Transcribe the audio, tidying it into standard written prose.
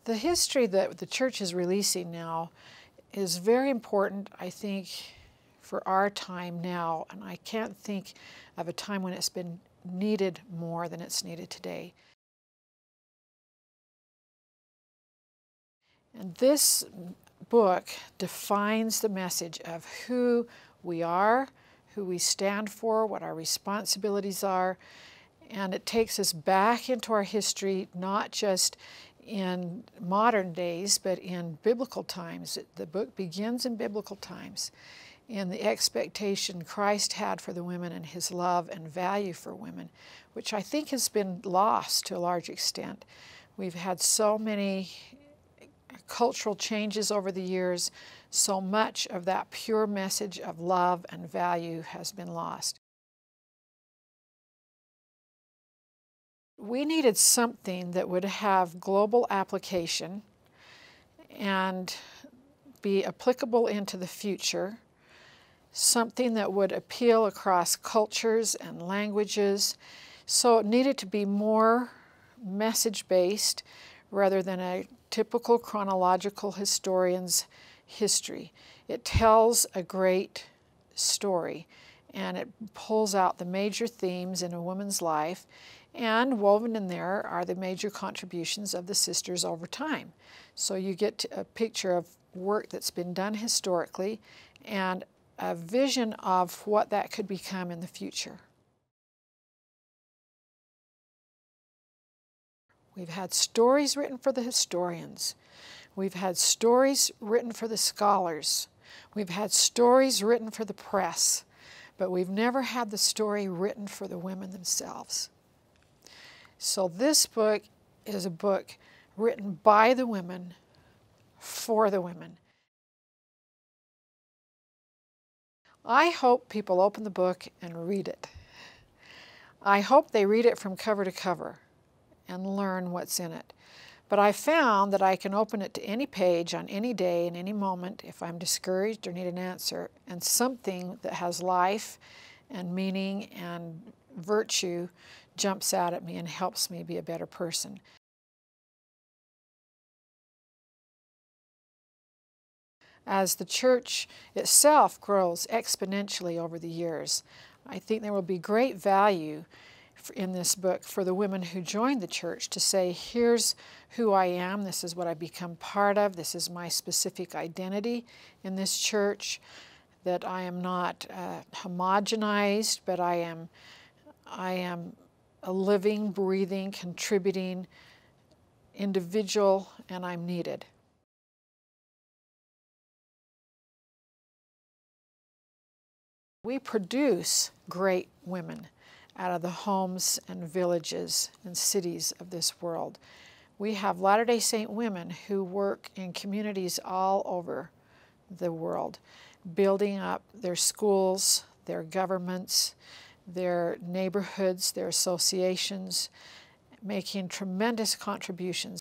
The history that the church is releasing now is very important, I think, for our time now, and I can't think of a time when it's been needed more than it's needed today. And this book defines the message of who we are, who we stand for, what our responsibilities are, and it takes us back into our history, not just in modern days, but in biblical times. The book begins in biblical times, in the expectation Christ had for the women and his love and value for women, which I think has been lost to a large extent. We've had so many cultural changes over the years, so much of that pure message of love and value has been lost. We needed something that would have global application and be applicable into the future, something that would appeal across cultures and languages. So it needed to be more message-based rather than a typical chronological historian's history. It tells a great story, and it pulls out the major themes in a woman's life, and woven in there are the major contributions of the sisters over time. So you get a picture of work that's been done historically and a vision of what that could become in the future. We've had stories written for the historians. We've had stories written for the scholars. We've had stories written for the press, but we've never had the story written for the women themselves. So this book is a book written by the women, for the women. I hope people open the book and read it. I hope they read it from cover to cover and learn what's in it. But I found that I can open it to any page on any day in any moment if I'm discouraged or need an answer, and something that has life and meaning and virtue jumps out at me and helps me be a better person. As the church itself grows exponentially over the years, I think there will be great value in this book for the women who join the church to say, here's who I am, this is what I've become part of, this is my specific identity in this church, that I am not homogenized, but I am a living, breathing, contributing individual, and I'm needed. We produce great women out of the homes and villages and cities of this world. We have Latter-day Saint women who work in communities all over the world, building up their schools, their governments, their neighborhoods, their associations, making tremendous contributions.